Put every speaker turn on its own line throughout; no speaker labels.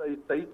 23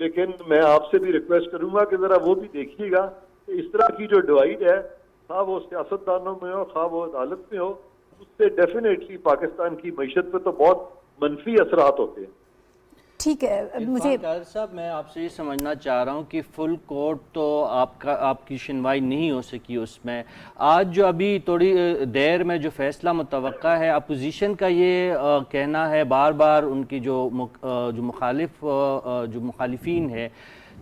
لیکن میں آپ سے بھی ریکویسٹ کروں گا کہ ذرا وہ بھی دیکھیے گا کہ اس طرح کی جو ڈیوائڈ ہے، خواہ وہ سیاستدانوں میں ہو خواہ وہ عدالت میں ہو، اس سے ڈیفینیٹلی پاکستان کی معیشت پہ تو بہت منفی اثرات ہوتے ہیں.
ٹھیک ہے، مجھے
قادر صاحب میں آپ سے یہ سمجھنا چاہ رہا ہوں کہ فل کورٹ تو آپ کی سنوائی نہیں ہو سکی اس میں. آج جو ابھی تھوڑی دیر میں جو فیصلہ متوقع ہے، اپوزیشن کا یہ کہنا ہے بار بار ان کی جو مخالفین ہے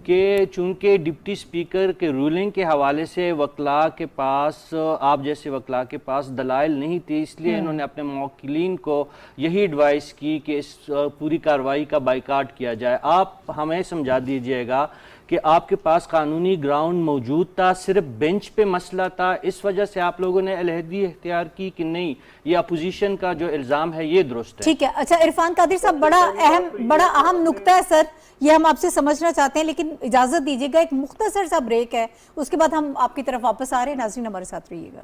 کہ چونکہ ڈپٹی سپیکر کے رولنگ کے حوالے سے وکلاء کے پاس، آپ جیسے وکلاء کے پاس دلائل نہیں تھی، اس لیے انہوں نے اپنے موکلین کو یہی ایڈوائس کی کہ اس پوری کارروائی کا بائیکاٹ کیا جائے. آپ ہمیں سمجھا دیجئے گا کہ آپ کے پاس قانونی گراؤنڈ موجود تھا، صرف بینچ پہ مسئلہ تھا، اس وجہ سے آپ لوگوں نے علیحدگی اختیار کی کہ نہیں؟ یہ اپوزیشن کا جو الزام ہے یہ درست ہے.
ٹھیک ہے. اچھا عرفان قادر صاحب، بڑا اہم نقطہ ہے سر، یہ ہم آپ سے سمجھنا چاہتے ہیں، لیکن اجازت دیجیے گا ایک مختصر سا بریک ہے، اس کے بعد ہم آپ کی طرف واپس آ رہے ہیں. ناظرین ہمارے ساتھ رہیے گا.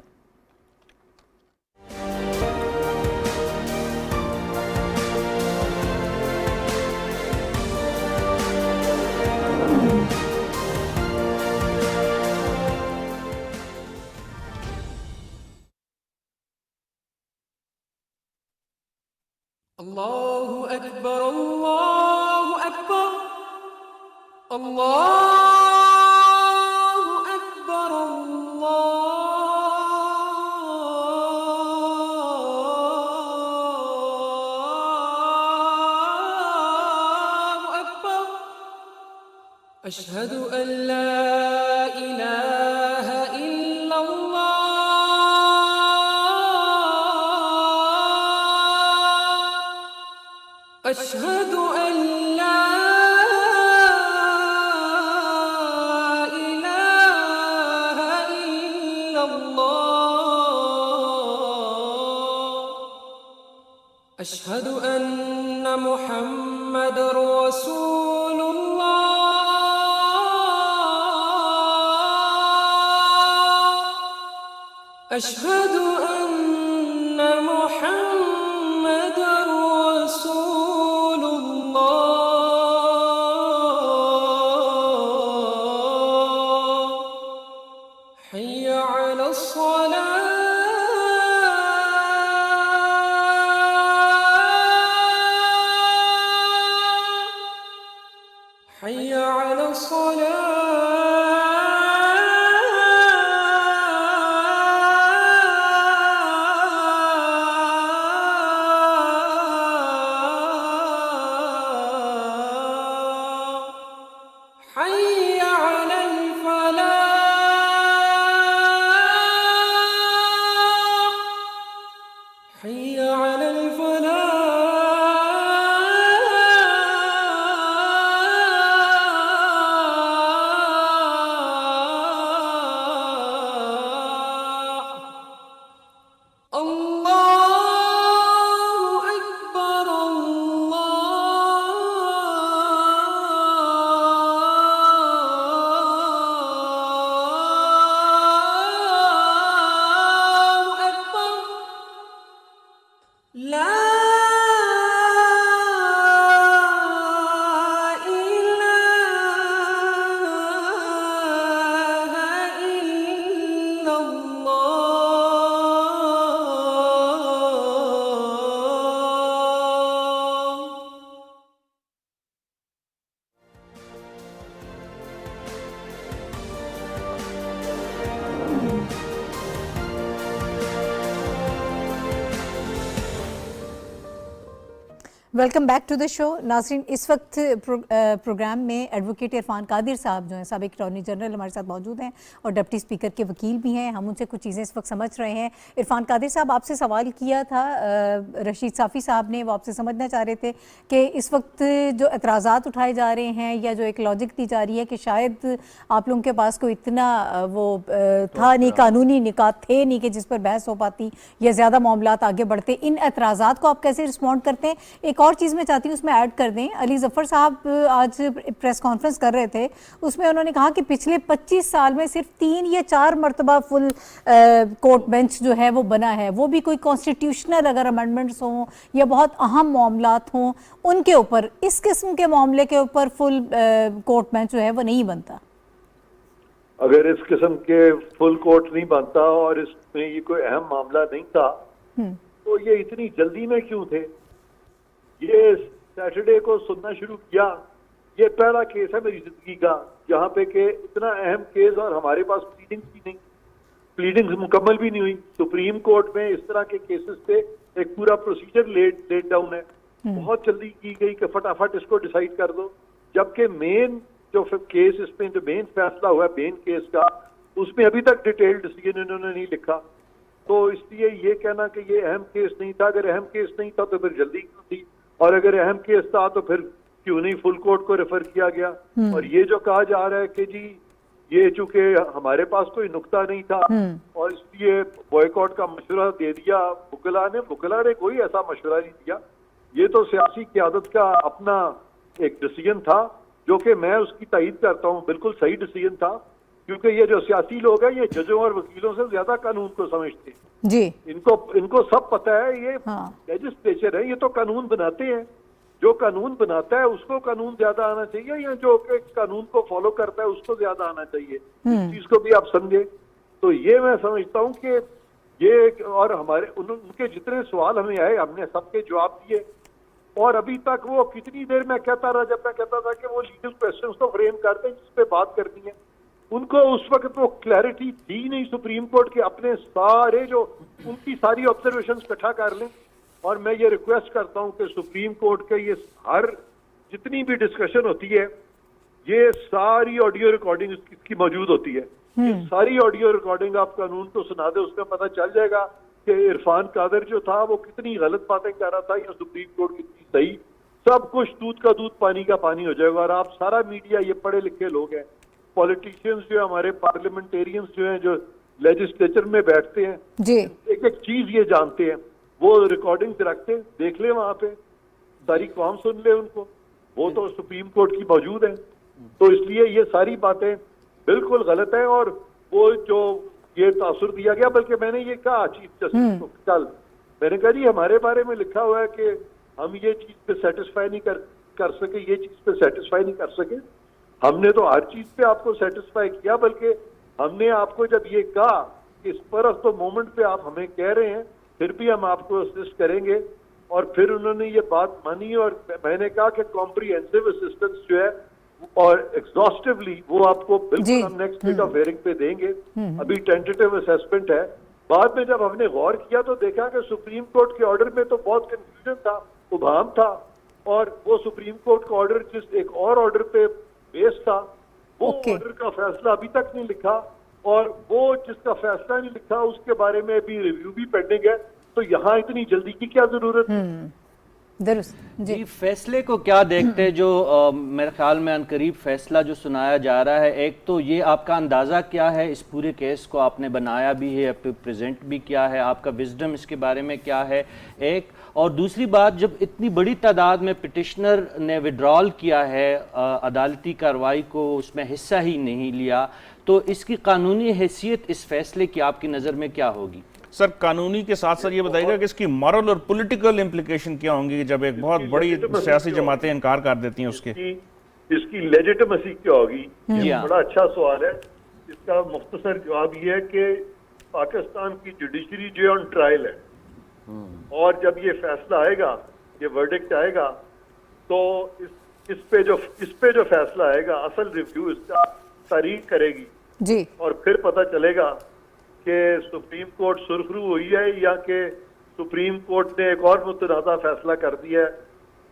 الله أكبر الله أكبر الله أكبر الله أكبر أشهد أن لا إله إلا الله أشهد أن لا إله إلا الله أشهد أن محمد رسول الله أشهد أن محمد رسول الله حي على الصلاة حي على الصلاة حي على الفلاح حي على الفلاح الله أكبر الله أكبر لا إله إلا الله
ویلکم بیک ٹو دا شو. ناظرین اس وقت پروگرام میں ایڈوکیٹ عرفان قادر صاحب جو ہیں سابق اٹارنی جنرل ہمارے ساتھ موجود ہیں اور ڈپٹی اسپیکر کے وکیل بھی ہیں. ہم ان سے کچھ چیزیں اس وقت سمجھ رہے ہیں. عرفان قادر صاحب، آپ سے سوال کیا تھا رشید صافی صاحب نے، وہ آپ سے سمجھنا چاہ رہے تھے کہ اس وقت جو اعتراضات اٹھائے جا رہے ہیں یا جو ایک لاجک دی جا رہی ہے کہ شاید آپ لوگوں کے پاس کوئی اتنا وہ تھا نہیں، قانونی نکات تھے نہیں کہ جس پر بحث ہو پاتی یا زیادہ معاملات آگے بڑھتے. ان اعتراضات کو آپ کیسے رسپونڈ کرتے ہیں؟ ایک اور چیز میں چاہتی ہوں اس میں ایڈ کر دیں. علی ظفر صاحب آج پریس کانفرنس کر رہے تھے, اس میں انہوں نے کہا کہ پچھلے 25 سال میں صرف 3 یا 4 مرتبہ فل کورٹ بینچ جو ہے وہ بنا ہے, وہ بھی کوئی کانسٹیٹیوشنل اگر امینڈمنٹس ہوں یا بہت اہم معاملات ہوں ان کے اوپر. اس قسم کے معاملے کے اوپر فل کورٹ بینچ جو ہے وہ نہیں بنتا.
اگر اس قسم کے فل کورٹ نہیں بنتا اور اس میں یہ کوئی اہم معاملہ نہیں تھا تو یہ اتنی جلدی میں کیوں تھے؟ یہ سیٹرڈے کو سننا شروع کیا, یہ پہلا کیس ہے میری زندگی کا جہاں پہ کہ اتنا اہم کیس اور ہمارے پاس پلیڈنگز بھی نہیں, پلیڈنگز مکمل بھی نہیں ہوئی. سپریم کورٹ میں اس طرح کے کیسز پہ ایک پورا پروسیجر لیٹ ڈاؤن ہے, بہت جلدی کی گئی کہ فٹافٹ اس کو ڈیسائیڈ کر دو, جبکہ مین جو کیس اس میں جو مین فیصلہ ہوا ہے مین کیس کا, اس میں ابھی تک ڈیٹیل ڈیسیژن انہوں نے نہیں لکھا. تو اس لیے یہ کہنا کہ یہ اہم کیس نہیں تھا, اگر اہم کیس نہیں تھا تو پھر جلدی کیوں تھی, اور اگر اہم کیس تھا تو پھر کیوں نہیں فل کورٹ کو ریفر کیا گیا. اور یہ جو کہا جا رہا ہے کہ جی یہ چونکہ ہمارے پاس کوئی نقطہ نہیں تھا اور اس لیے بوائیکاٹ کا مشورہ دے دیا وکلا نے کوئی ایسا مشورہ نہیں دیا. یہ تو سیاسی قیادت کا اپنا ایک ڈیسیژن تھا جو کہ میں اس کی تائید کرتا ہوں, بالکل صحیح ڈیسیژن تھا, کیونکہ یہ جو سیاسی لوگ ہیں یہ ججوں اور وکیلوں سے زیادہ قانون کو سمجھتے ہیں
جی.
ان کو سب پتہ ہے یہ لیجسلیچر ہے, یہ تو قانون بناتے ہیں, جو قانون بناتا ہے اس کو قانون زیادہ آنا چاہیے یا جو کہ قانون کو فالو کرتا ہے اس کو زیادہ آنا چاہیے. اس چیز کو بھی آپ سمجھے. تو یہ میں سمجھتا ہوں کہ یہ اور ہمارے ان کے جتنے سوال ہمیں آئے ہم نے سب کے جواب دیے, اور ابھی تک وہ کتنی دیر میں کہتا رہا جب میں کہتا تھا کہ وہ لیگل کوسچنز تو فریم کرتے ہیں جس پہ بات کرنی ہے. ان کو اس وقت وہ کلیئرٹی دی نہیں سپریم کورٹ کے اپنے سارے جو ان کی ساری آبزرویشنز اکٹھا کر لیں. اور میں یہ ریکویسٹ کرتا ہوں کہ سپریم کورٹ کے یہ ہر جتنی بھی ڈسکشن ہوتی ہے یہ ساری آڈیو ریکارڈنگ اس کی موجود ہوتی ہے. یہ ساری آڈیو ریکارڈنگ آپ قانون کو سنا دیں, اس میں پتہ چل جائے گا کہ عرفان قادر جو تھا وہ کتنی غلط باتیں کر رہا تھا یا سپریم کورٹ کتنی صحیح. سب کچھ دودھ کا دودھ پانی کا پانی ہو جائے گا. اور آپ سارا میڈیا یہ پڑھے لکھے لوگ ہیں, پولیٹیشینز جو ہیں ہمارے پارلیمنٹیرینز جو ہیں جو لیجسلیچر میں بیٹھتے ہیں
جی
ایک ایک چیز یہ جانتے ہیں, وہ ریکارڈنگ رکھتے ہیں, دیکھ لیں وہاں پہ ساری قوم سن لے ان کو, وہ تو سپریم کورٹ کی موجود ہیں. تو اس لیے یہ ساری باتیں بالکل غلط ہیں. اور وہ جو یہ تاثر دیا گیا, بلکہ میں نے یہ کہا چیف جسٹس کو کل, میں نے کہا جی ہمارے بارے میں لکھا ہوا ہے کہ ہم یہ چیز پہ سیٹسفائی نہیں کر سکے, یہ چیز پہ سیٹسفائی نہیں کر سکے. ہم نے تو ہر چیز پہ آپ کو سیٹسفائی کیا, بلکہ ہم نے آپ کو جب یہ کہا کہ اس پر آف دا مومنٹ پہ آپ ہمیں کہہ رہے ہیں پھر بھی ہم آپ کو اسسٹ کریں گے. اور پھر انہوں نے یہ بات مانی اور میں نے کہا کہ کمپریہنسو اسسٹنس جو ہے اور ایگزاسٹیولی وہ آپ کو بالکل ہم نیکسٹ ڈیٹ آف ہیئرنگ پہ دیں گے. ابھی ٹینٹیٹیو اسیسمنٹ ہے. بعد میں جب ہم نے غور کیا تو دیکھا کہ سپریم کورٹ کے آرڈر میں تو بہت کنفیوژن تھا, ابہام تھا, اور وہ سپریم کورٹ کا آرڈر جس ایک اور آرڈر پہ بیس تھا وہ آرڈر کا فیصلہ ابھی تک نہیں لکھا, اور وہ جس کا فیصلہ نہیں لکھا اس کے بارے میں ابھی ریویو بھی پینڈنگ ہے. تو یہاں اتنی جلدی کی کیا ضرورت ہے؟
درست.
جی فیصلے کو کیا دیکھتے جو میرے خیال میں عنقریب فیصلہ جو سنایا جا رہا ہے, ایک تو یہ آپ کا اندازہ کیا ہے اس پورے کیس کو, آپ نے بنایا بھی ہے, پریزنٹ بھی کیا ہے, آپ کا وزڈم اس کے بارے میں کیا ہے ایک, اور دوسری بات جب اتنی بڑی تعداد میں پٹیشنر نے وڈرال کیا ہے, عدالتی کارروائی کو اس میں حصہ ہی نہیں لیا, تو اس کی قانونی حیثیت اس فیصلے کی آپ کی نظر میں کیا ہوگی؟
سر قانونی کے ساتھ ساتھ یہ بتائیے گا کہ اس کی مورل اور پولیٹیکل امپلیکیشن کیا ہوں گی جب ایک بہت بڑی سیاسی جماعتیں انکار کر دیتی ہیں اس کے؟
اس کی لیجیٹمیسی کیا ہوگی؟ یہ بڑا اچھا سوال ہے. اس کا مختصر جواب یہ ہے کہ پاکستان کی جوڈیشری جو آن ٹرائل ہے, اور جب یہ فیصلہ آئے گا, یہ ورڈکٹ آئے گا, تو اس پہ جو فیصلہ آئے گا اصل ریویو اس کا تاریخ کرے گی
جی,
اور پھر پتہ چلے گا کہ سپریم کورٹ سرخرو ہوئی ہے یا کہ سپریم کورٹ نے ایک اور متنازع فیصلہ کر دیا ہے,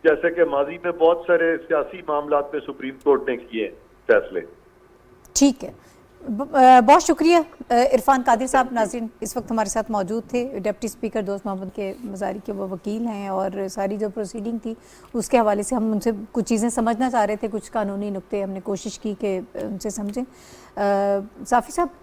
جیسے کہ ماضی میں بہت سارے سیاسی معاملات میں سپریم کورٹ نے کیے فیصلے.
ٹھیک ہے, بہت شکریہ عرفان قادر صاحب. ناظرین اس وقت ہمارے ساتھ موجود تھے ڈپٹی اسپیکر دوست محمد کے مزاری کے, وہ وکیل ہیں, اور ساری جو پروسیڈنگ تھی اس کے حوالے سے ہم ان سے کچھ چیزیں سمجھنا چاہ رہے تھے, کچھ قانونی نقطے ہم نے کوشش کی کہ ان سے سمجھیں. صافی صاحب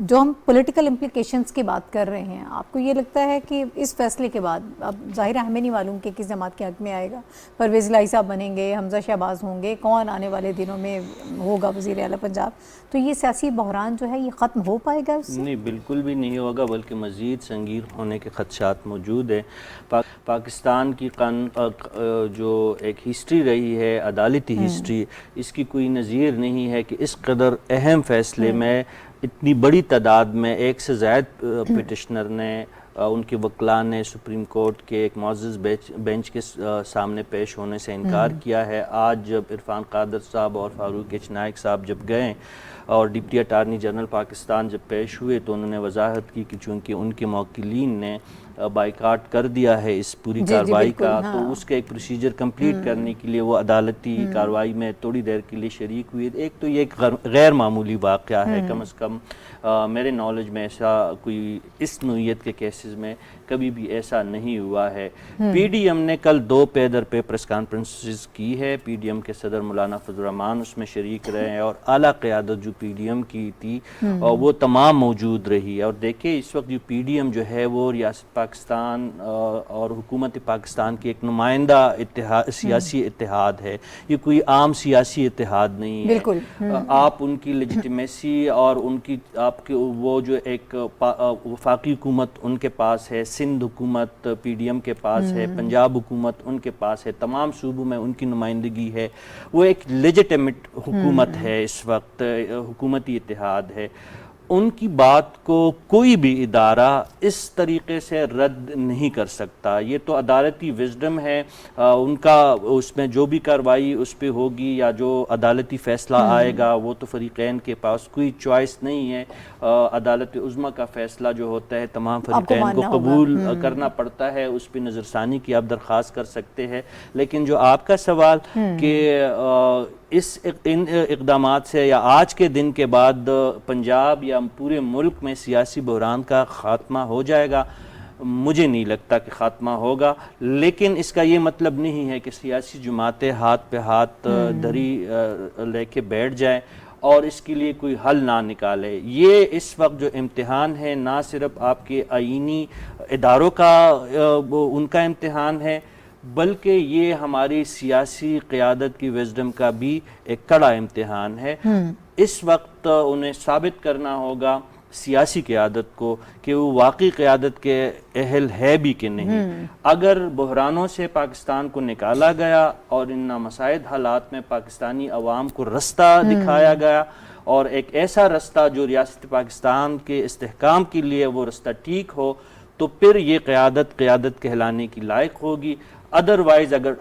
جو ہم پولیٹیکل امپلیکیشنز کی بات کر رہے ہیں، آپ کو یہ لگتا ہے کہ اس فیصلے کے بعد، اب ظاہر ہے ہمیں نہیں معلوم کہ کس جماعت کے حق میں آئے گا، پرویز الہی صاحب بنیں گے، حمزہ شہباز ہوں گے، کون آنے والے دنوں میں ہوگا وزیر اعلیٰ پنجاب، تو یہ سیاسی بحران جو ہے یہ ختم ہو پائے گا اس سے؟
نہیں، بالکل بھی نہیں ہوگا، بلکہ مزید سنگین ہونے کے خدشات موجود ہیں۔ پاکستان کی جو ایک ہسٹری رہی ہے، عدالتی ہسٹری، اس کی کوئی نظیر نہیں ہے کہ اس قدر اہم فیصلے میں اتنی بڑی تعداد میں، ایک سے زائد پٹیشنر نے، ان کے وکلاء نے سپریم کورٹ کے ایک معزز بینچ کے سامنے پیش ہونے سے انکار کیا ہے۔ آج جب عرفان قادر صاحب اور فاروق ایچ نائک صاحب جب گئے اور ڈپٹی اٹارنی جنرل پاکستان جب پیش ہوئے، تو انہوں نے وضاحت کی کہ چونکہ ان کے موکلین نے بائیکاٹ کر دیا ہے اس پوری کارروائی کا، تو اس کے ایک پروسیجر کمپلیٹ کرنے کے لیے وہ عدالتی کارروائی میں تھوڑی دیر کے لیے شریک ہوئے۔ ایک تو یہ ایک غیر معمولی واقعہ ہے، کم از کم میرے نالج میں ایسا کوئی اس نوعیت کے کیسز میں کبھی بھی ایسا نہیں ہوا ہے۔ پی ڈی ایم نے کل 2 پے در پے پریس کانفرنسز کی ہے، پی ڈی ایم کے صدر مولانا فضل الرحمان اس میں شریک رہے ہیں، اور اعلیٰ قیادت جو پی ڈی ایم کی تھی وہ تمام موجود رہی ہے۔ اور دیکھیں اس وقت جو پی ڈی ایم جو ہے وہ ریاست پاکستان اور حکومت پاکستان کی ایک نمائندہ سیاسی اتحاد ہے، یہ کوئی عام سیاسی اتحاد نہیں ہے۔
بالکل
آپ ان کی لیجیٹیمیسی اور ان کی آپ کے وہ جو ایک وفاقی حکومت ان کے پاس ہے، سندھ حکومت پی ڈی ایم کے پاس ہے، پنجاب حکومت ان کے پاس ہے، تمام صوبوں میں ان کی نمائندگی ہے، وہ ایک لیجیٹیمیٹ حکومت ہے، اس وقت حکومتی اتحاد ہے۔ ان کی بات کو کوئی بھی ادارہ اس طریقے سے رد نہیں کر سکتا، یہ تو عدالتی وزڈم ہے، ان کا اس میں جو بھی کارروائی اس پہ ہوگی یا جو عدالتی فیصلہ آئے گا وہ تو فریقین کے پاس کوئی چوائس نہیں ہے، عدالت عظمیٰ کا فیصلہ جو ہوتا ہے تمام فریقین کو قبول کرنا پڑتا ہے، اس پہ نظر ثانی کی آپ درخواست کر سکتے ہیں۔ لیکن جو آپ کا سوال کہ ان اقدامات سے یا آج کے دن کے بعد پنجاب یا پورے ملک میں سیاسی بحران کا خاتمہ ہو جائے گا، مجھے نہیں لگتا کہ خاتمہ ہوگا، لیکن اس کا یہ مطلب نہیں ہے کہ سیاسی جماعتیں ہاتھ پہ ہاتھ دھری لے کے بیٹھ جائیں اور اس کے لیے کوئی حل نہ نکالے۔ یہ اس وقت جو امتحان ہے نہ صرف آپ کے آئینی اداروں کا ان کا امتحان ہے، بلکہ یہ ہماری سیاسی قیادت کی وزڈم کا بھی ایک کڑا امتحان ہے۔ اس وقت انہیں ثابت کرنا ہوگا سیاسی قیادت کو کہ وہ واقعی قیادت کے اہل ہے بھی کہ نہیں۔ اگر بحرانوں سے پاکستان کو نکالا گیا اور ان نامساعد حالات میں پاکستانی عوام کو رستہ دکھایا گیا، اور ایک ایسا رستہ جو ریاست پاکستان کے استحکام کے لیے وہ رستہ ٹھیک ہو، تو پھر یہ قیادت کہلانے کی لائق ہوگی۔ ادروائز اگر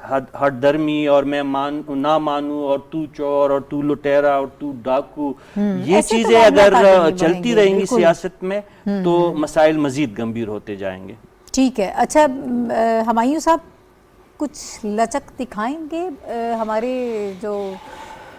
ہٹ درمی اور میں نہ مانوں اور تو چور اور تو لٹیرا اور تو ڈاکو، یہ چیزیں اگر چلتی رہیں گی سیاست میں تو مسائل مزید گمبھیر ہوتے جائیں گے۔
ٹھیک ہے، اچھا ہمایوں صاحب کچھ لچک دکھائیں گے ہمارے جو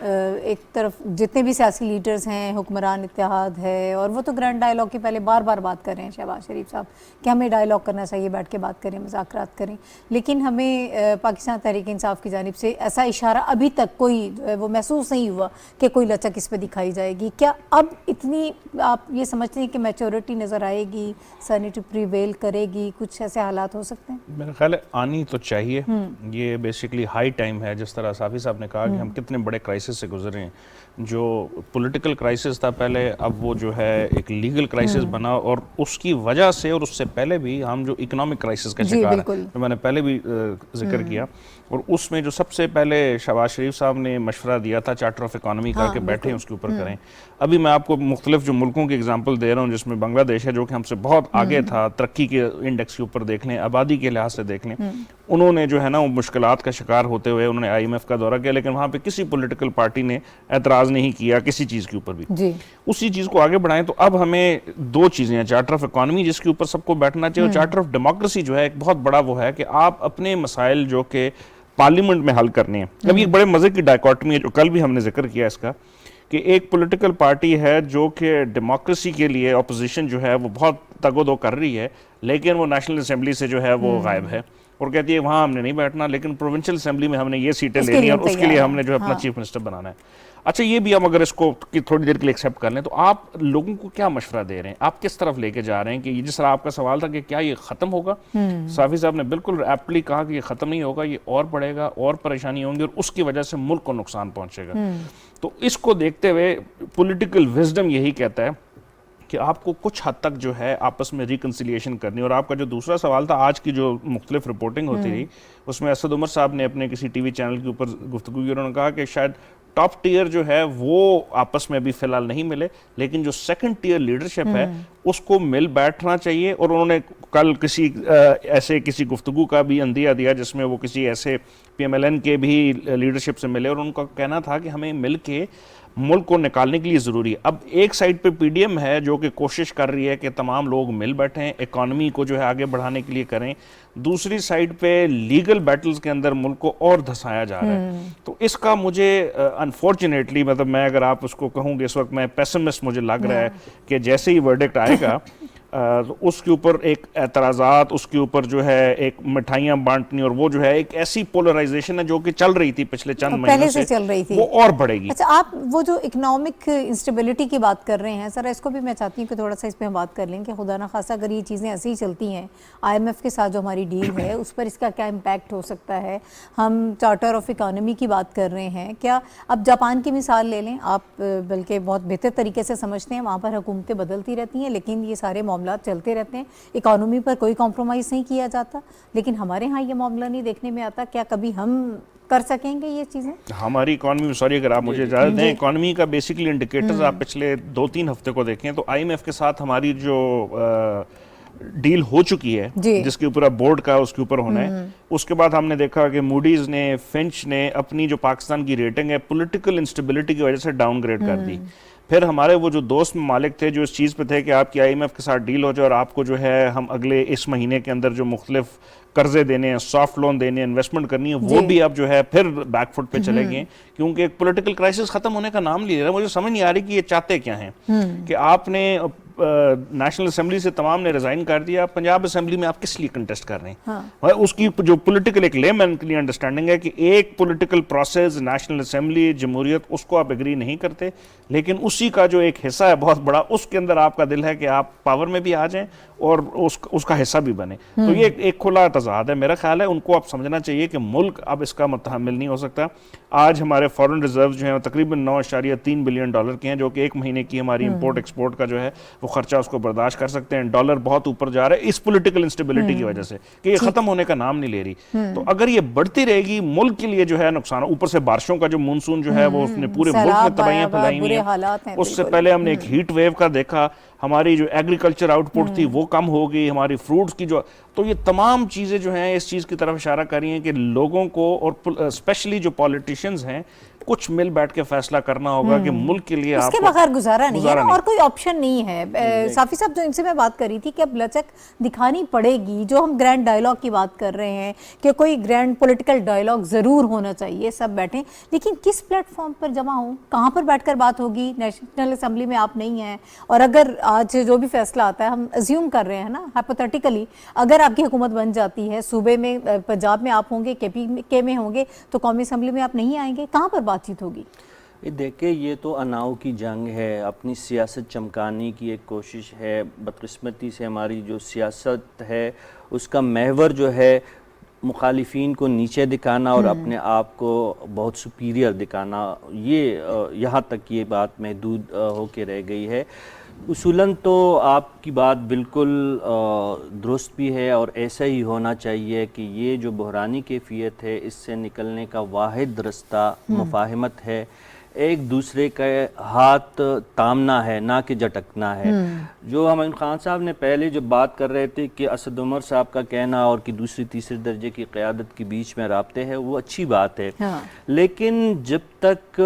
ایک طرف جتنے بھی سیاسی لیڈرز ہیں، حکمران اتحاد ہے، اور وہ تو گرینڈ ڈائیلاگ کی پہلے بار بار بات کر رہے ہیں شہباز شریف صاحب کہ ہمیں ڈائیلاگ کرنا چاہیے، بیٹھ کے بات کریں، مذاکرات کریں، لیکن ہمیں پاکستان تحریک انصاف کی جانب سے ایسا اشارہ ابھی تک کوئی وہ محسوس نہیں ہوا کہ کوئی لچک اس پہ دکھائی جائے گی۔ کیا اب اتنی آپ یہ سمجھتے ہیں کہ میچورٹی نظر آئے گی، سینیٹی پریویل کرے گی، کچھ ایسے حالات ہو سکتے ہیں؟
میرا خیال ہے آنی تو چاہیے، یہ بیسیکلی ہائی ٹائم ہے، جس طرح صافی صاحب نے کہا کہ ہم کتنے بڑے کرائسس سے گزرے ہیں، جو پولیٹیکل کرائسس تھا پہلے، اب وہ جو ہے ایک لیگل کرائسس بنا، اور اس کی وجہ سے اور اس سے پہلے بھی ہم جو اکنامک کرائسس کا شکار ہیں، جو میں نے پہلے بھی ذکر کیا، اور اس میں جو سب سے پہلے شہباز شریف صاحب نے مشورہ دیا تھا چارٹر آف اکانومی کر کے بیٹھیں اس کے اوپر کریں۔ ابھی میں آپ کو مختلف جو ملکوں کی اگزامپل دے رہا ہوں، جس میں بنگلہ دیش ہے جو کہ ہم سے بہت آگے تھا، ترقی کے انڈیکس کے اوپر دیکھ لیں، آبادی کے لحاظ سے دیکھ لیں، انہوں نے جو ہے نا وہ مشکلات کا شکار ہوتے ہوئے انہوں نے آئی ایم ایف کا دورہ کیا، لیکن وہاں پہ کسی پولیٹیکل پارٹی نے اعتراض نہیں کیا کسی چیز کے اوپر بھی۔ اسی چیز کو آگے بڑھائیں تو اب ہمیں دو چیزیں ہیں، چارٹر آف اکانومی جس کے اوپر سب کو بیٹھنا چاہیے، اور چارٹر آف ڈیموکریسی جو ہے ایک بہت بڑا وہ ہے کہ آپ اپنے مسائل جو کہ پارلیمنٹ میں حل کرنے ہیں۔ اب یہ بڑے مزے کی ڈائیکاٹمی ہے جو کل بھی ہم نے ذکر کیا اس کا، کہ ایک پولیٹیکل پارٹی ہے جو کہ ڈیموکریسی کے لیے اپوزیشن جو ہے وہ بہت تگ و دو کر رہی ہے، لیکن وہ نیشنل اسمبلی سے جو ہے وہ غائب ہے، اور کہتی ہے وہاں ہم نے نہیں بیٹھنا، لیکن پروونشل اسمبلی میں ہم نے یہ سیٹیں
اس کے
لینی
لیے
ہیں اور اس کے
تیار
لیے
ہیں۔
ہم نے جو ہے اپنا
ہاں۔
چیف منسٹر بنانا ہے۔ اچھا یہ بھی ہم اگر اس کو تھوڑی دیر کے لیے ایکسیپٹ کر لیں تو آپ لوگوں کو کیا مشورہ دے رہے ہیں، آپ کس طرف لے کے جا رہے ہیں؟ کہ جس طرح آپ کا سوال تھا کہ کیا یہ ختم ہوگا، صافی صاحب نے بالکل ایپٹلی کہا کہ یہ ختم نہیں ہوگا، یہ اور بڑھے گا، اور پریشانی ہوں گی، اور اس کی وجہ سے ملک کو نقصان پہنچے گا۔ تو اس کو دیکھتے ہوئے پولیٹیکل وزڈم یہی کہتا ہے کہ آپ کو کچھ حد تک جو ہے آپس میں ریکنسیلیشن کرنی۔ اور آپ کا جو دوسرا سوال تھا، آج کی جو مختلف رپورٹنگ ہوتی رہی اس میں اسد عمر صاحب نے اپنے کسی ٹی وی چینل کے اوپر گفتگو کی، انہوں نے کہا کہ شاید ٹاپ ٹیئر جو ہے وہ آپس میں ابھی فی الحال نہیں ملے، لیکن جو سیکنڈ ٹیئر لیڈرشپ ہے اس کو مل بیٹھنا چاہیے۔ اور انہوں نے کل کسی ایسے کسی گفتگو کا بھی اندیا دیا جس میں وہ کسی ایسے پی ایم ایل این کے بھی لیڈرشپ سے ملے، اور ان کا کہنا تھا کہ ہمیں مل کے ملک کو نکالنے کے لیے ضروری ہے۔ اب ایک سائڈ پہ پی ڈی ایم ہے جو کہ کوشش کر رہی ہے کہ تمام لوگ مل بیٹھیں، اکانومی کو جو ہے آگے بڑھانے کے لیے کریں، دوسری سائڈ پہ لیگل بیٹلز کے اندر ملک کو اور دھسایا جا رہا ہے۔ تو اس کا مجھے انفارچونیٹلی مطلب میں اگر آپ اس کو کہوں گے اس وقت میں پیسمسٹ مجھے لگ رہا ہے کہ جیسے ہی ورڈکٹ آئے گا تو اس کے اوپر ایک اعتراضات، اس کے اوپر جو ہے ایک مٹھائیاں بانٹنی، اور وہ جو ہے ایک ایسی پولرائزیشن ہے جو کہ چل رہی تھی پچھلے چند
پہلے
مہینوں
سے چل رہی تھی،
وہ اور بڑھے گی۔
اچھا آپ وہ جو اکنامک انسٹیبلٹی کی بات کر رہے ہیں، ذرا اس کو بھی میں چاہتی ہوں کہ تھوڑا سا اس پہ ہم بات کر لیں کہ خدا نخواستہ اگر یہ چیزیں ایسے ہی چلتی ہیں، آئی ایم ایف کے ساتھ جو ہماری ڈیل ہے اس پر اس کا کیا امپیکٹ ہو سکتا ہے؟ ہم چارٹر آف اکانومی کی بات کر رہے ہیں، کیا اب جاپان کی مثال لے لیں آپ، بلکہ بہت بہتر طریقے سے سمجھتے ہیں، وہاں پر حکومتیں بدلتی رہتی ہیں لیکن یہ سارے معاملات چلتے رہتے ہیں، اکانومی پر کوئی کمپرومائز نہیں کیا جاتا، لیکن ہمارے ہاں یہ معاملہ نہیں دیکھنے میں آتا۔ کیا کبھی ہم کر سکیں گے یہ چیزیں؟
ہماری اکانومی، سوری اگر آپ مجھے اجازت دیں، اکانومی کا بیسیکلی انڈیکیٹرز آپ پچھلے 2-3 ہفتے کو دیکھیں تو آئی ایم ایف کے ساتھ ہماری جو ڈیل ہو چکی ہے جس کے اوپر اب بورڈ کا اس کے اوپر ہونا ہے، اس کے بعد ہم نے دیکھا کہ موڈیز نے، فنچ نے اپنی جو پاکستان کی ریٹنگ ہے پولیٹیکل انسٹیبلٹی کی وجہ سے ڈاؤن گریڈ کر دی۔ پھر ہمارے وہ جو دوست ممالک تھے جو اس چیز پہ تھے کہ آپ کی آئی ایم ایف کے ساتھ ڈیل ہو جائے اور آپ کو جو ہے ہم اگلے اس مہینے کے اندر جو مختلف قرضے دینے ہیں، سافٹ لون دینے ہیں، انویسٹمنٹ کرنی ہے، وہ بھی اب جو ہے پھر بیک فٹ پہ چلے گئے، کیونکہ ایک پولیٹیکل کرائسس ختم ہونے کا نام نہیں لے رہا۔ مجھے سمجھ نہیں آ رہی کہ یہ چاہتے کیا ہیں، کہ آپ نے نیشنل اسمبلی سے تمام نے ریزائن کر دیا، پنجاب اسمبلی میں آپ کس لیے کنٹیسٹ کر رہے ہیں؟ اس کی جو پولیٹیکل ایک لے مین کے لیے انڈرسٹینڈنگ ہے کہ ایک پولیٹیکل پروسیس نیشنل اسمبلی، جمہوریت، اس کو آپ ایگری نہیں کرتے، لیکن اسی کا جو ایک حصہ ہے بہت بڑا، اس کے اندر آپ کا دل ہے کہ آپ پاور میں بھی آ جائیں اور اس کا حصہ بھی بنے۔ تو یہ ایک کھلا تضاد ہے۔ میرا خیال ہے ان کو اب سمجھنا چاہیے کہ ملک اب اس کا متحمل نہیں ہو سکتا۔ آج ہمارے فارن ریزرو جو ہیں تقریباً 9.3 بلین ڈالر کے ہیں، جو کہ ایک مہینے کی ہماری امپورٹ ایکسپورٹ کا جو ہے وہ خرچہ اس کو برداشت کر سکتے ہیں۔ ڈالر بہت اوپر جا رہا ہے اس پولیٹیکل انسٹیبلٹی کی وجہ سے کہ یہ ختم ہونے کا نام نہیں لے رہی۔ تو اگر یہ بڑھتی رہے گی ملک کے لیے جو ہے نقصان، اوپر سے بارشوں کا جو مونسون جو ہے وہ اس نے پورے ملک میں تباہیاں پھیلائی ہوئی ہیں۔ اس سے پہلے ہم نے ایک ہیٹ ویو کا دیکھا، ہماری جو ایگریکلچر آؤٹ پٹ تھی وہ کم ہو گئی، ہماری فروٹس کی جو، تو یہ تمام چیزیں جو ہیں اس چیز کی طرف اشارہ کر رہی ہیں کہ لوگوں کو اور اسپیشلی جو پالیٹیشینز ہیں کچھ مل بیٹھ کے فیصلہ کرنا ہوگا کہ ملک کے لیے
اس
آپ
کے بغیر گزارا نہیں ہے اور کوئی آپشن نہیں ہے۔ صافی صاحب جو ان سے میں بات کر رہی تھی کہ اب لچک دکھانی پڑے گی، جو ہم گرینڈ ڈائیلاگ کی بات کر رہے ہیں کہ کوئی گرینڈ پولیٹیکل ڈائیلاگ ضرور ہونا چاہیے، سب بیٹھیں، لیکن کس پلیٹ فارم پر جمع ہوں، کہاں پر بیٹھ کر بات ہوگی؟ نیشنل اسمبلی میں آپ نہیں ہیں، اور اگر آج جو بھی فیصلہ آتا ہے، ہم ازیوم کر رہے ہیں نا ہائپوتھیٹیکلی، اگر آپ کی حکومت بن جاتی ہے، صوبے میں پنجاب میں آپ ہوں گے، کے پی کے میں ہوں گے، تو قومی اسمبلی میں آپ نہیں آئیں گے، کہاں پر بات چیت ہوگی؟
دیکھیں یہ تو اناؤ کی جنگ ہے، اپنی سیاست چمکانے کی ایک کوشش ہے۔ بدقسمتی سے ہماری جو سیاست ہے اس کا محور جو ہے مخالفین کو نیچے دکھانا اور اپنے آپ کو بہت سپیریئر دکھانا، یہ یہاں تک یہ بات محدود ہو کے رہ گئی ہے۔ اصولاً تو آپ کی بات بالکل درست بھی ہے اور ایسا ہی ہونا چاہیے کہ یہ جو بحرانی کیفیت ہے اس سے نکلنے کا واحد رستہ مفاہمت ہے، ایک دوسرے کا ہاتھ تامنا ہے، نہ کہ جھٹکنا ہے۔ جو حمید خان صاحب نے پہلے جو بات کر رہے تھے کہ اسد عمر صاحب کا کہنا اور کہ دوسری تیسرے درجے کی قیادت کے بیچ میں رابطے ہیں، وہ اچھی بات ہے، لیکن جب تک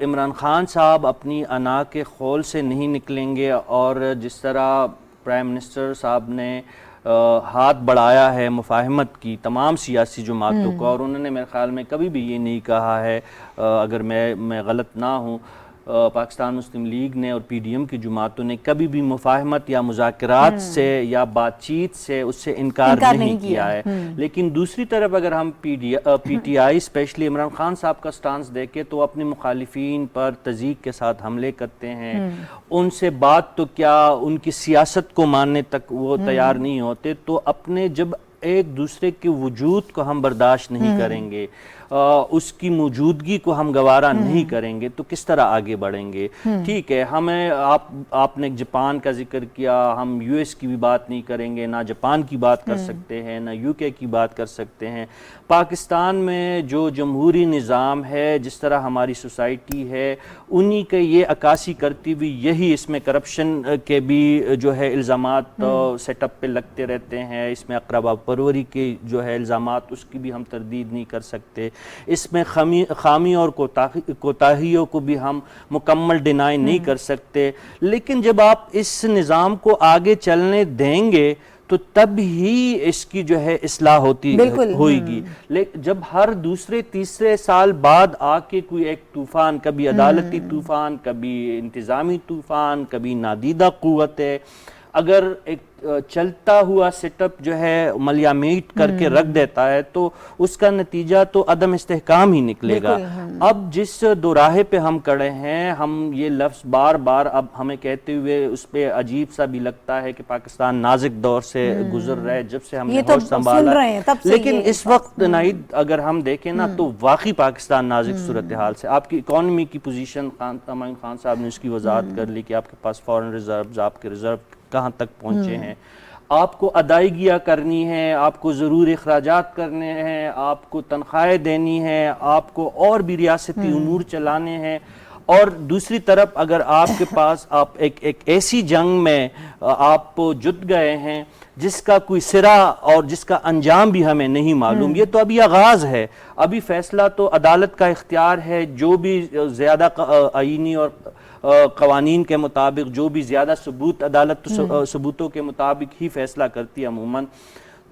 عمران خان صاحب اپنی انا کے خول سے نہیں نکلیں گے اور جس طرح پرائم منسٹر صاحب نے ہاتھ بڑھایا ہے مفاہمت کی تمام سیاسی جماعتوں کو، اور انہوں نے میرے خیال میں کبھی بھی یہ نہیں کہا ہے، اگر میں غلط نہ ہوں، پاکستان مسلم لیگ نے اور پی ڈی ایم کی جماعتوں نے کبھی بھی مفاہمت یا مذاکرات سے یا بات چیت سے اس سے انکار نہیں کیا ہے. لیکن دوسری طرف اگر ہم P T I especially Imran Khan صاحب کا سٹانس دیکھیں تو اپنے مخالفین پر تضییق کے ساتھ حملے کرتے ہیں. ان سے بات تو کیا ان کی سیاست کو ماننے تک وہ تیار نہیں ہوتے. تو اپنے جب ایک دوسرے کے وجود کو ہم برداشت نہیں کریں گے, اس کی موجودگی کو ہم گوارا نہیں کریں گے, تو کس طرح آگے بڑھیں گے؟ ٹھیک ہے, ہمیں آپ نے جاپان کا ذکر کیا, ہم یو ایس کی بھی بات نہیں کریں گے, نہ جاپان کی بات کر سکتے ہیں, نہ یو کے کی بات کر سکتے ہیں. پاکستان میں جو جمہوری نظام ہے, جس طرح ہماری سوسائٹی ہے, انہی کے یہ عکاسی کرتی ہوئی یہی اس میں کرپشن کے بھی جو ہے الزامات سیٹ اپ پہ لگتے رہتے ہیں. اس میں اقربا پروری کے جو ہے الزامات, اس کی بھی ہم تردید نہیں کر سکتے. اس میں خامی اور کوتاہیوں کو بھی ہم مکمل ڈینائی نہیں کر سکتے. لیکن جب آپ اس نظام کو آگے چلنے دیں گے تو تب ہی اس کی جو ہے اصلاح ہوئے گی. لیکن جب ہر دوسرے تیسرے سال بعد آ کے کوئی ایک طوفان, کبھی عدالتی طوفان, کبھی انتظامی طوفان, کبھی نادیدہ قوت ہے, اگر ایک چلتا ہوا سیٹ اپ جو ہے ملیا میٹ کر کے رکھ دیتا ہے تو اس کا نتیجہ تو عدم استحکام ہی نکلے گا. اب جس دوراہے پہ ہم کڑے ہیں, ہم یہ لفظ بار بار اب ہمیں کہتے ہوئے اس پہ عجیب سا بھی لگتا ہے کہ پاکستان نازک دور سے گزر رہا ہے جب سے ہم نے ہوش سنبھالا. لیکن اس وقت ناہید اگر ہم دیکھیں نا تو واقعی پاکستان نازک صورتحال سے. آپ کی اکانومی کی پوزیشن, تمام خان صاحب نے اس کی وضاحت کر لی کہ آپ کے پاس فورن ریزروز, آپ کے ریزرو کہاں تک پہنچے ہیں, آپ کو ادائیگیاں کرنی ہیں, آپ کو ضرور اخراجات کرنے ہیں, آپ کو تنخواہیں دینی ہیں, آپ کو اور بھی ریاستی امور چلانے ہیں. اور دوسری طرف اگر آپ کے پاس آپ ایک ایسی جنگ میں آپ جت گئے ہیں جس کا کوئی سرا اور جس کا انجام بھی ہمیں نہیں معلوم. یہ تو ابھی آغاز ہے, ابھی فیصلہ تو عدالت کا اختیار ہے. جو بھی زیادہ آئینی اور قوانین کے مطابق, جو بھی زیادہ ثبوت, عدالت ثبوتوں کے مطابق ہی فیصلہ کرتی ہے عموماً.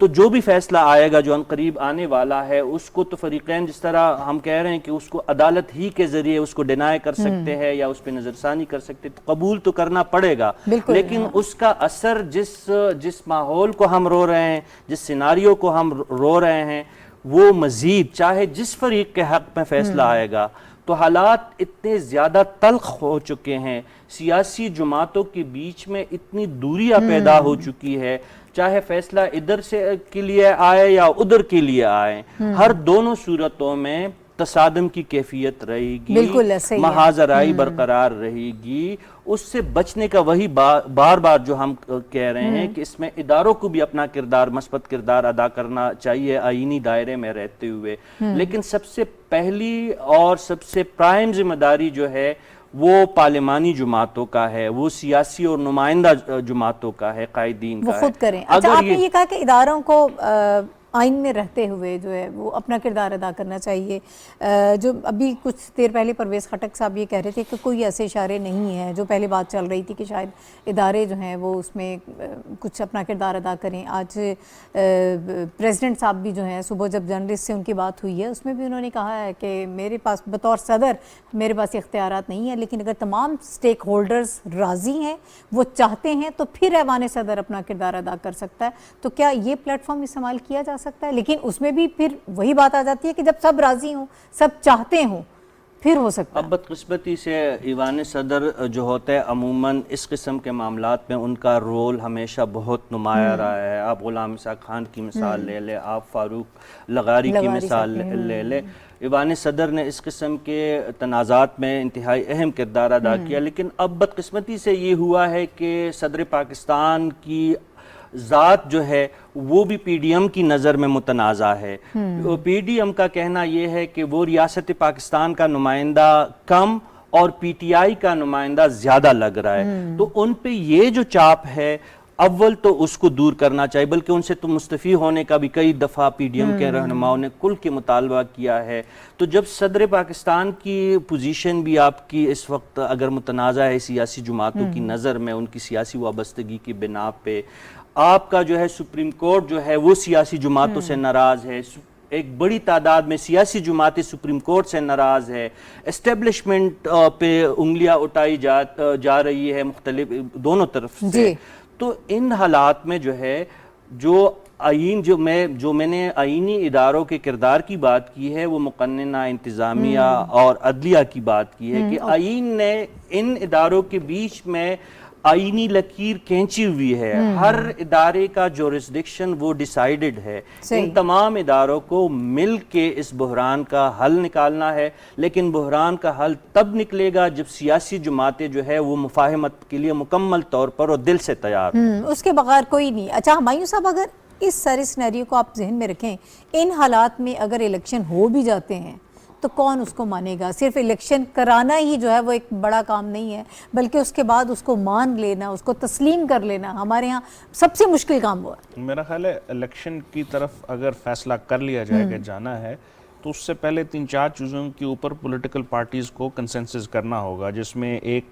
تو جو بھی فیصلہ آئے گا, جو عنقریب آنے والا ہے, اس کو تو فریقین جس طرح ہم کہہ رہے ہیں کہ اس کو عدالت ہی کے ذریعے اس کو ڈینائی کر سکتے ہیں یا اس پہ نظر ثانی کر سکتے, تو قبول تو کرنا پڑے گا. لیکن اس کا اثر جس ماحول کو ہم رو رہے ہیں, جس سیناریو کو ہم رو رہے ہیں, وہ مزید چاہے جس فریق کے حق میں فیصلہ آئے گا, تو حالات اتنے زیادہ تلخ ہو چکے ہیں, سیاسی جماعتوں کے بیچ میں اتنی دوریاں پیدا ہو چکی ہے, چاہے فیصلہ ادھر سے کے لیے آئے یا ادھر کے لیے آئے, ہر دونوں صورتوں میں تصادم کی کیفیت رہے گی, محاذرائی برقرار رہے گی. اس سے بچنے کا وہی بار بار جو ہم کہہ رہے ہیں کہ اس میں اداروں کو بھی اپنا کردار, مثبت کردار ادا کرنا چاہیے آئینی دائرے میں رہتے ہوئے. لیکن سب سے پہلی اور سب سے پرائم ذمہ داری جو ہے وہ پارلیمانی جماعتوں کا ہے, وہ سیاسی اور نمائندہ جماعتوں کا ہے, قائدین کا ہے.
وہ خود کریں. اچھا, آپ نے یہ کہا کہ اداروں کو آئین میں رہتے ہوئے جو ہے وہ اپنا کردار ادا کرنا چاہیے. جو ابھی کچھ دیر پہلے پرویز خٹک صاحب یہ کہہ رہے تھے کہ کوئی ایسے اشارے نہیں ہیں, جو پہلے بات چل رہی تھی کہ شاید ادارے جو ہیں وہ اس میں کچھ اپنا کردار ادا کریں. آج پریزیڈنٹ صاحب بھی جو ہیں, صبح جب جرنلسٹ سے ان کی بات ہوئی ہے اس میں بھی انہوں نے کہا ہے کہ میرے پاس بطور صدر میرے پاس اختیارات نہیں ہیں, لیکن اگر تمام سٹیک ہولڈرز راضی ہیں, وہ چاہتے ہیں, تو پھر ایوان صدر اپنا کردار ادا کر سکتا ہے. تو کیا یہ پلیٹ فارم استعمال کیا جا سکتا ہے؟ لیکن اس میں بھی پھر وہی بات آ جاتی ہے کہ جب سب راضی ہوں, سب چاہتے ہوں, پھر ہو سکتا ہے.
اب بدقسمتی سے ایوان صدر جو ہوتا ہے عموماً اس قسم کے معاملات میں ان کا رول ہمیشہ بہت نمایاں رہا ہے. آپ غلام اسحاق خان کی مثال لے لیں, آپ فاروق لغاری کی مثال لے لیں. ایوان صدر نے اس قسم کے تنازعات میں انتہائی اہم کردار ادا کیا. لیکن اب بدقسمتی سے یہ ہوا ہے کہ صدر پاکستان کی ذات جو ہے وہ بھی پی ڈی ایم کی نظر میں متنازع ہے. پی ڈی ایم کا کہنا یہ ہے کہ وہ ریاست پاکستان کا نمائندہ کم اور پی ٹی آئی کا نمائندہ زیادہ لگ رہا ہے. تو ان پہ یہ جو چاپ ہے, اول تو اس کو دور کرنا چاہیے, بلکہ ان سے تو مستعفی ہونے کا بھی کئی دفعہ پی ڈی ایم کے رہنماؤں نے کل کے مطالبہ کیا ہے. تو جب صدر پاکستان کی پوزیشن بھی آپ کی اس وقت اگر متنازع ہے سیاسی جماعتوں کی نظر میں, ان کی سیاسی وابستگی کی بنا پہ, آپ کا جو ہے سپریم کورٹ جو ہے وہ سیاسی جماعتوں سے ناراض ہے, ایک بڑی تعداد میں سیاسی جماعتیں سپریم کورٹ سے ناراض ہے، اسٹیبلشمنٹ پہ انگلیاں اٹھائی جا رہی ہے مختلف دونوں طرف سے، تو ان حالات میں جو ہے جو آئین جو میں نے آئینی اداروں کے کردار کی بات کی ہے وہ مقننہ، انتظامیہ اور عدلیہ کی بات کی ہے کہ آئین نے ان اداروں کے بیچ میں آئینی لکیر کھینچی ہوئی ہے، ہر ادارے کا جورسڈکشن وہ ڈیسائیڈڈ ہے، ان تمام اداروں کو مل کے اس بحران کا حل نکالنا ہے، لیکن بحران کا حل تب نکلے گا جب سیاسی جماعتیں جو ہے وہ مفاہمت کے لیے مکمل طور پر اور دل سے تیار ہوں۔
اس کے بغیر کوئی نہیں۔ اچھا ہمایوں صاحب، اگر اس سارے سینیریو کو آپ ذہن میں رکھیں، ان حالات میں اگر الیکشن ہو بھی جاتے ہیں تو کون اس کو مانے گا؟ صرف الیکشن کرانا ہی جو ہے وہ ایک بڑا کام نہیں ہے، بلکہ اس کے بعد اس کو مان لینا، اس کو تسلیم کر لینا ہمارے ہاں سب سے مشکل کام ہوا ہے۔
میرا خیال ہے الیکشن کی طرف اگر فیصلہ کر لیا جائے کہ جانا ہے تو اس سے پہلے 3-4 چیزوں کے اوپر پولیٹیکل پارٹیز کو کنسنسس کرنا ہوگا، جس میں ایک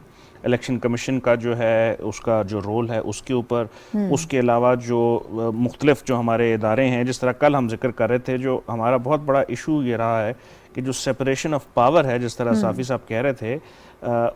الیکشن کمیشن کا جو ہے اس کا جو رول ہے اس کے اوپر، اس کے علاوہ جو مختلف جو ہمارے ادارے ہیں، جس طرح کل ہم ذکر کر رہے تھے، جو ہمارا بہت بڑا ایشو یہ رہا ہے کہ جو سیپریشن آف پاور ہے، جس طرح صافی صاحب کہہ رہے تھے،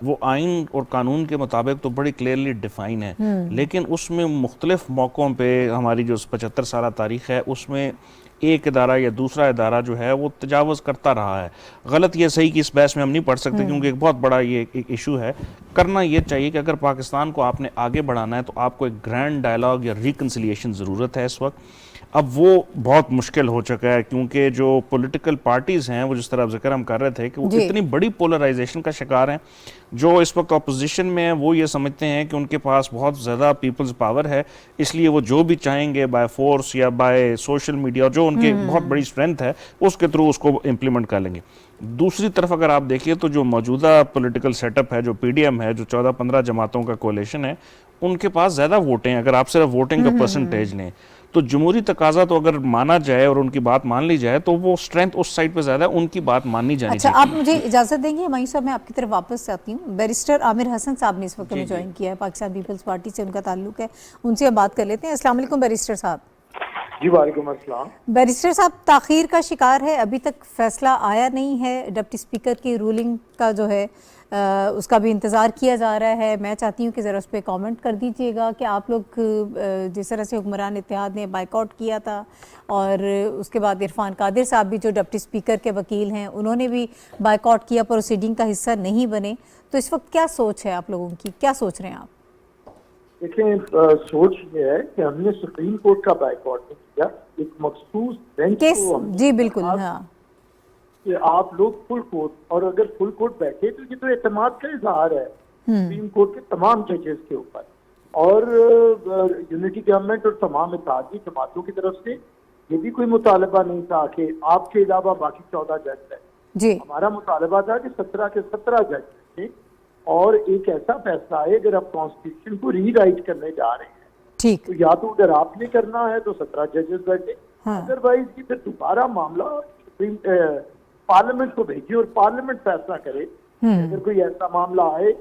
وہ آئین اور قانون کے مطابق تو بڑی کلیئرلی ڈیفائن ہے، لیکن اس میں مختلف موقعوں پہ ہماری جو 75 سالہ تاریخ ہے اس میں ایک ادارہ یا دوسرا ادارہ جو ہے وہ تجاوز کرتا رہا ہے۔ غلط یا صحیح کی اس بحث میں ہم نہیں پڑھ سکتے کیونکہ ایک بہت بڑا یہ ایک ایشو ہے۔ کرنا یہ چاہیے کہ اگر پاکستان کو آپ نے آگے بڑھانا ہے تو آپ کو ایک گرینڈ ڈائلاگ یا ریکنسیلیشن ضرورت ہے اس وقت۔ اب وہ بہت مشکل ہو چکا ہے کیونکہ جو پولیٹیکل پارٹیز ہیں وہ جس طرح ذکر ہم کر رہے تھے کہ وہ اتنی بڑی پولرائزیشن کا شکار ہیں، جو اس وقت اپوزیشن میں ہیں وہ یہ سمجھتے ہیں کہ ان کے پاس بہت زیادہ پیپلز پاور ہے، اس لیے وہ جو بھی چاہیں گے بائی فورس یا بائی سوشل میڈیا، جو ان کے بہت بڑی اسٹرینتھ ہے اس کے تھرو اس کو امپلیمنٹ کر لیں گے۔ دوسری طرف اگر آپ دیکھیے تو جو موجودہ پولیٹیکل سیٹ اپ ہے، جو پی ڈی ایم ہے، جو 14-15 جماعتوں کا کولیشن ہے، ان کے پاس زیادہ ووٹیں ہیں۔ اگر آپ صرف ووٹنگ کا پرسنٹیج لیں تو جمہوری تقاضا تو اگر مانا جائے اور ان کی بات مان لی جائے تو وہ اسٹرینتھ اس سائڈ پہ زیادہ ہے، ان کی بات ماننی جانی چاہیے۔
اچھا آپ مجھے اجازت دیں گے ہمایوں صاحب، میں آپ کی طرف واپس آتی ہوں۔ بیرسٹر عامر حسن صاحب نے اس وقت میں جوائن کیا ہے، پاکستان پیپلز پارٹی سے ان کا تعلق ہے، ان سے اب بات کر لیتے ہیں۔ السلام علیکم بیرسٹر صاحب۔
جی وعلیکم السلام۔
بیرسٹر صاحب، تاخیر کا شکار ہے، ابھی تک فیصلہ آیا نہیں ہے، ڈپٹی اسپیکر کی رولنگ کا جو ہے اس کا بھی انتظار کیا جا رہا ہے۔ میں چاہتی ہوں کہ ذرا اس پہ کامنٹ کر دیجئے گا کہ آپ لوگ جس طرح سے حکمران اتحاد نے بائیکاٹ کیا تھا اور اس کے بعد عرفان قادر صاحب بھی جو ڈپٹی اسپیکر کے وکیل ہیں انہوں نے بھی بائیکاٹ کیا، پروسیڈنگ کا حصہ نہیں بنے، تو اس وقت کیا سوچ ہے آپ لوگوں کی، کیا سوچ رہے ہیں آپ؟
دیکھیں سوچ یہ ہے کہ ہم نے سپریم کورٹ کا بائیکاٹ نہیں کیا، ایک مخصوص بینچ کو
جی بالکل، ہاں
کہ آپ لوگ فل کورٹ، اور اگر فل کورٹ بیٹھے تو یہ تو اعتماد کا اظہار ہے سپریم کورٹ کے تمام ججز کے اوپر، اور یونٹی گورنمنٹ اور تمام اتحادی جماعتوں کی طرف سے یہ بھی کوئی مطالبہ نہیں تھا کہ آپ کے علاوہ باقی 14 جج ہیں۔
جی
ہمارا مطالبہ تھا کہ 17 کے 17 جج تھے، اور ایک ایسا فیصلہ ہے اگر آپ کانسٹیٹیوشن کو ری رائٹ کرنے جا رہے ہیں
ٹھیک،
تو یا تو اگر آپ نے کرنا ہے تو 17 ججز بیٹھے، ادروائز کی پھر دوبارہ معاملہ پارلیمنٹ کو بھیجیے اور پارلیمنٹ فیصلہ کرے اگر کوئی ایسا معاملہ آئے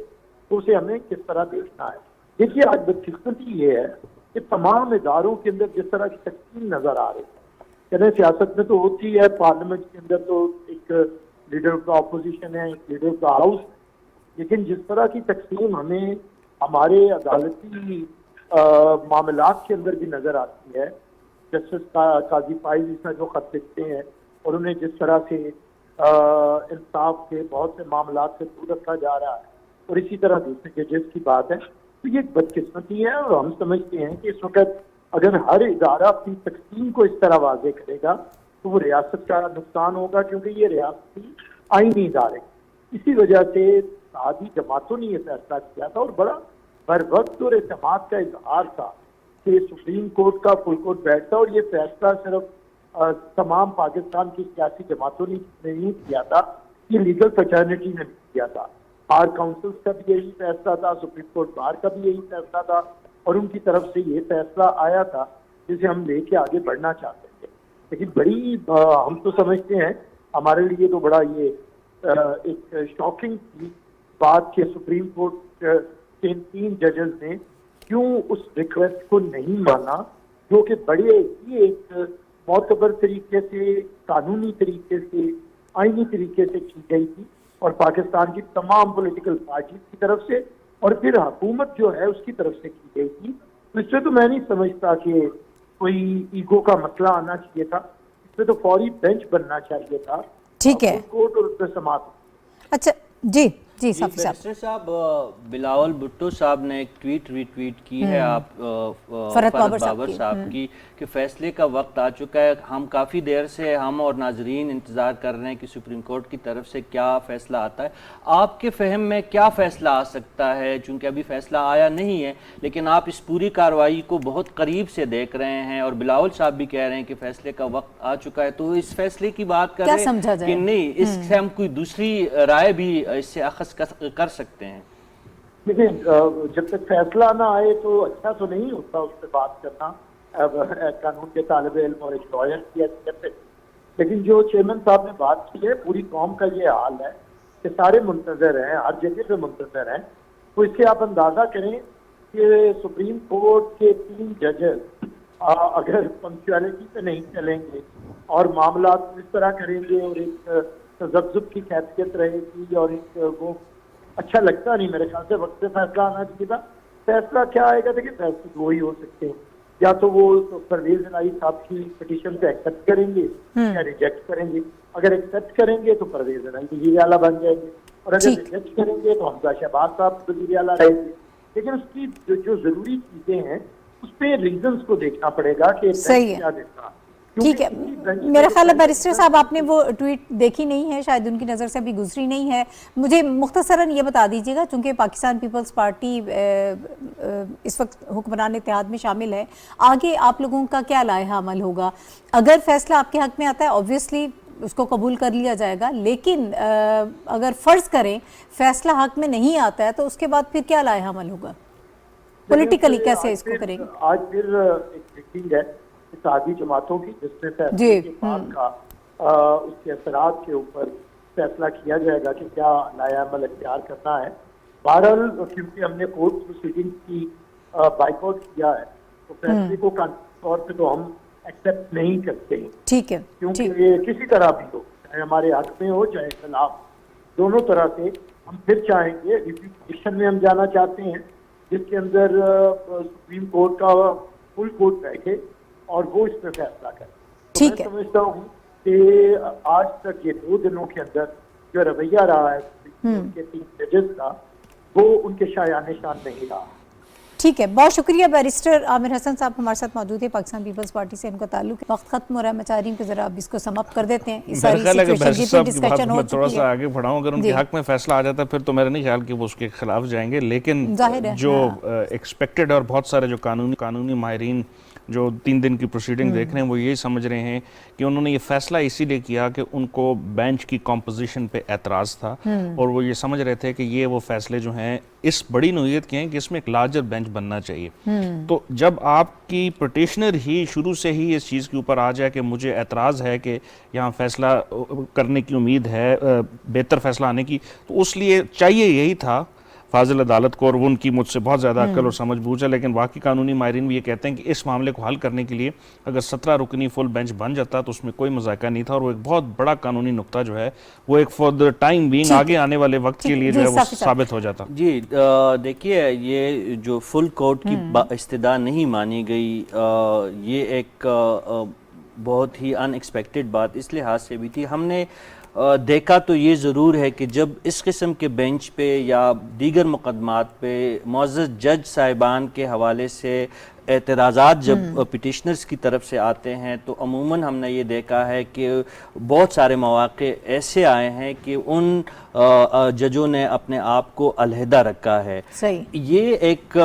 تو اسے ہمیں کس طرح دیکھنا ہے۔ دیکھیے آج بدقسمتی یہ ہے کہ تمام اداروں کے اندر جس طرح کی تقسیم نظر آ رہی ہے، یعنی سیاست میں تو ہوتی ہے، پارلیمنٹ کے اندر تو ایک لیڈر آف دا اپوزیشن ہے، ایک لیڈر آف دا ہاؤس، لیکن جس طرح کی تقسیم ہمیں ہمارے عدالتی معاملات کے اندر بھی نظر آتی ہے، جسٹس قاضی فائز اس میں جو خط لکھتے ہیں اور انہیں جس طرح سے انصاف کے بہت سے معاملات سے دور رکھا جا رہا ہے، اور اسی طرح دوسرے ججز کی بات ہے، تو یہ ایک بدقسمتی ہے، اور ہم سمجھتے ہیں کہ اس وقت اگر ہر ادارہ اپنی تقسیم کو اس طرح واضح کرے گا تو وہ ریاست کا نقصان ہوگا، کیونکہ یہ ریاستی آئینی ادارے، اسی وجہ سے اتحادی جماعتوں نے یہ فیصلہ کیا تھا، اور بڑا بر وقت اور اعتماد کا اظہار تھا کہ سپریم کورٹ کا فل کورٹ بیٹھتا، اور یہ فیصلہ صرف تمام پاکستان کی سیاسی جماعتوں نے نہیں کیا تھا، یہ لیگل فریٹرنیٹی نے کیا تھا، بار کاؤنسل کا بھی یہی فیصلہ تھا، سپریم کورٹ بار کا بھی یہی فیصلہ تھا، اور ان کی طرف سے یہ فیصلہ آیا تھا جسے ہم لے کے آگے بڑھنا چاہتے تھے۔ لیکن بڑی ہم تو سمجھتے ہیں ہمارے لیے تو بڑا یہ ایک شاکنگ بات کہ سپریم کورٹ کے 3 ججز نے کیوں اس ریکویسٹ کو نہیں مانا، جو کہ بڑے ہی ایک
معتبر طریقے سے، قانونی طریقے سے، آئینی طریقے سے کی گئی تھی، اور پاکستان کی تمام پولیٹیکل پارٹیز کی طرف سے اور پھر حکومت جو ہے اس کی طرف سے کی گئی تھی. تو اس سے تو میں نہیں سمجھتا کہ کوئی ایگو کا مسئلہ آنا چاہیے تھا. اس میں تو فوری بینچ بننا چاہیے تھا.
ٹھیک ہے.
کورٹ اور اس پہ سماعت.
اچھا جی جی صافی صاحب.
بیرسٹر صاحب، بلاول بھٹو صاحب نے ایک ٹویٹ ری ٹویٹ کی ہے آپ
فرحت
بابر
بابر
صاحب کی کہ فیصلے کا وقت آ چکا ہے. ہم کافی دیر سے ہم اور ناظرین انتظار کر رہے ہیں کہ سپریم کورٹ کی طرف سے کیا فیصلہ آتا ہے. آپ کے فہم میں کیا فیصلہ آ سکتا ہے؟ چونکہ ابھی فیصلہ آیا نہیں ہے لیکن آپ اس پوری کارروائی کو بہت قریب سے دیکھ رہے ہیں اور بلاول صاحب بھی کہہ رہے ہیں کہ فیصلے کا وقت آ چکا ہے. تو اس فیصلے کی بات کر رہے ہیں کہ نہیں اس سے ہم کوئی دوسری رائے بھی اس سے اخذ کر سکتے ہیں؟
دیکھیں، جب تک فیصلہ نہ آئے تو اچھا تو نہیں ہوتا اس پہ بات کرنا قانون کے طالب علم اور ایک لائر کی حیثیت سے. لیکن جو چیئرمین صاحب نے بات کی ہے، پوری قوم کا یہ حال ہے کہ سارے منتظر ہیں، ہر جگہ پہ منتظر ہیں. تو اس سے آپ اندازہ کریں کہ سپریم کورٹ کے 3 ججز اگر پنکچویلٹی پہ نہیں چلیں گے اور معاملات اس طرح کریں گے اور ایک تذبذب کی کیفیت رہے گی اور ایک وہ اچھا لگتا نہیں. میرے خیال سے وقت سے فیصلہ آنا چاہیے تھا. فیصلہ کیا آئے گا؟ دیکھیں، فیصلے دو ہی ہو سکتے ہیں. یا تو وہ پرویز الہی صاحب کی پٹیشن پہ ایکسیپٹ کریں گے یا ریجیکٹ کریں گے. اگر ایکسیپٹ کریں گے تو پرویز الہی وزیر اعلیٰ بن جائیں گے اور اگر ریجیکٹ کریں گے تو حمزہ شہباز صاحب وزیر اعلیٰ رہیں گے. لیکن اس کی جو ضروری چیزیں ہیں اس پہ ریزنس کو دیکھنا پڑے گا کہ کیا دیکھنا.
ٹھیک ہے. میرا خیال ہے بیرسٹر صاحب آپ نے وہ ٹویٹ دیکھی نہیں ہے، شاید ان کی نظر سے ابھی گزری نہیں ہے. مجھے مختصراً یہ بتا دیجیے گا، چونکہ پاکستان پیپلز پارٹی اس وقت حکمران اتحاد میں شامل ہے، آگے آپ لوگوں کا کیا لائحہ عمل ہوگا؟ اگر فیصلہ آپ کے حق میں آتا ہے اوبویسلی اس کو قبول کر لیا جائے گا، لیکن اگر فرض کریں فیصلہ حق میں نہیں آتا ہے تو اس کے بعد پھر کیا لائحہ عمل ہوگا؟ پولیٹیکلی کیسے اس کو کریں گے؟
آج پھر ایک میٹنگ ہے اتحادی جماعتوں کی جس میں فیصلے کے بعد کا اس کے اثرات کے اوپر فیصلہ کیا جائے گا کہ کیا لائحہ عمل اختیار کرنا ہے. بہرحال کیونکہ ہم نے کورٹ پروسیڈنگ کی بائیکاٹ کیا ہے تو فیصلے کو قانونی طور پہ تو ہم ایکسیپٹ نہیں کرتے ہیں.
ٹھیک ہے.
کیونکہ یہ کسی طرح بھی ہو، چاہے ہمارے حق میں ہو چاہے خلاف، دونوں طرح سے ہم پھر چاہیں گے ریویو پٹیشن میں ہم جانا چاہتے ہیں جس کے اندر سپریم کورٹ کا فل کورٹ بیٹھے اور وہ اس پہ فیصلہ کرے.
ٹھیک ہے.
میں سمجھتا ہوں کہ آج تک یہ 2 دنوں کے اندر جو رویہ رہا ہے ان کے 3 ججز کا، وہ ان کے شایان نشان نہیں رہا.
ٹھیک ہے. بہت شکریہ بیرسٹر عامر حسن صاحب ہمارے ساتھ موجود ہے، پاکستان پیپلز پارٹی سے ان کا تعلق ہے. وقت ختم ہو رہا ہے، میں چاہ رہی ہوں کہ ذرا اب اس کو سم اپ کر دیتے ہیں. اس ساری سچویشن کی ڈسکشن ہو چکی ہے.
تھوڑا سا آگے بڑھاؤں، اگر ان کے حق میں فیصلہ آ جاتا ہے پھر تو میرا نہیں خیال کہ وہ اس کے خلاف جائیں گے. لیکن جو ایکسپیکٹڈ اور بہت سارے جو قانونی ماہرین جو 3 دن کی پروسیڈنگ دیکھ رہے ہیں وہ یہی سمجھ رہے ہیں کہ انہوں نے یہ فیصلہ اسی لیے کیا کہ ان کو بینچ کی کمپوزیشن پہ اعتراض تھا اور وہ یہ سمجھ رہے تھے کہ یہ وہ فیصلے جو ہیں اس بڑی نوعیت کے ہیں کہ اس میں ایک لارجر بینچ بننا چاہیے. تو جب آپ کی پٹیشنر ہی شروع سے ہی اس چیز کے اوپر آ جائے کہ مجھے اعتراض ہے کہ یہاں فیصلہ کرنے کی امید ہے، بہتر فیصلہ آنے کی، تو اس لیے چاہیے یہی تھا فاضل عدالت کو، اور وہ ان کی مجھ سے بہت زیادہ عقل اور سمجھ بوجھ ہے. لیکن باقی قانونی ماہرین بھی یہ کہتے ہیں کہ اس معاملے کو حل کرنے کے لیے اگر 17 رکنی فل بینچ بن جاتا تو اس میں کوئی مذائقہ نہیں تھا اور وہ ایک بہت بڑا قانونی نقطہ جو ہے وہ ایک فار دا ٹائم بینگ آگے آنے والے وقت کے لیے جو ہے وہ ثابت ہو جاتا.
جی دیکھیے، یہ جو فل کورٹ کی استدعا نہیں مانی گئی، یہ ایک بہت ہی ان ایکسپیکٹڈ بات اس لحاظ سے بھی تھی. ہم نے دیکھا تو یہ ضرور ہے کہ جب اس قسم کے بینچ پہ یا دیگر مقدمات پہ معزز جج صاحبان کے حوالے سے اعتراضات جب پٹیشنرز کی طرف سے آتے ہیں تو عموماً ہم نے یہ دیکھا ہے کہ بہت سارے مواقع ایسے آئے ہیں کہ ان ججوں نے اپنے آپ کو علیحدہ رکھا ہے. یہ ایک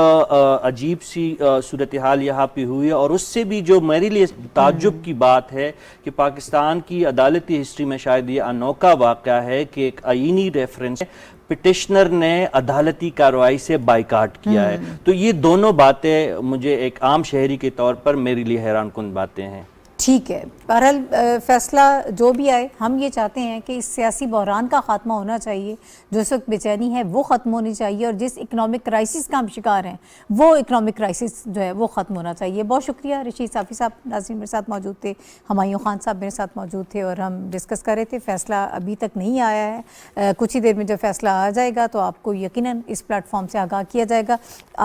عجیب سی صورتحال یہاں پہ ہوئی ہے. اور اس سے بھی جو میرے لیے تعجب کی بات ہے کہ پاکستان کی عدالتی ہسٹری میں شاید یہ انوکھا واقعہ ہے کہ ایک آئینی ریفرنس پٹیشنر نے عدالتی کارروائی سے بائیکاٹ کیا ہے. تو یہ دونوں باتیں مجھے ایک عام شہری کے طور پر میرے لیے حیران کن باتیں ہیں.
ٹھیک ہے، بہرحال فیصلہ جو بھی آئے ہم یہ چاہتے ہیں کہ اس سیاسی بحران کا خاتمہ ہونا چاہیے، جو اس وقت بے چینی ہے وہ ختم ہونی چاہیے، اور جس اکنامک کرائسس کا ہم شکار ہیں وہ اکنامک کرائسس جو ہے وہ ختم ہونا چاہیے۔ بہت شکریہ رشید صافی صاحب، ناظرین میرے ساتھ موجود تھے، ہمایوں خان صاحب میرے ساتھ موجود تھے، اور ہم ڈسکس کر رہے تھے۔ فیصلہ ابھی تک نہیں آیا ہے، کچھ ہی دیر میں جب فیصلہ آ جائے گا تو آپ کو یقیناً اس پلیٹ فارم سے آگاہ کیا جائے گا۔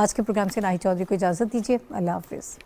آج کے پروگرام سے ناہید چودھری کو اجازت دیجیے، اللہ حافظ۔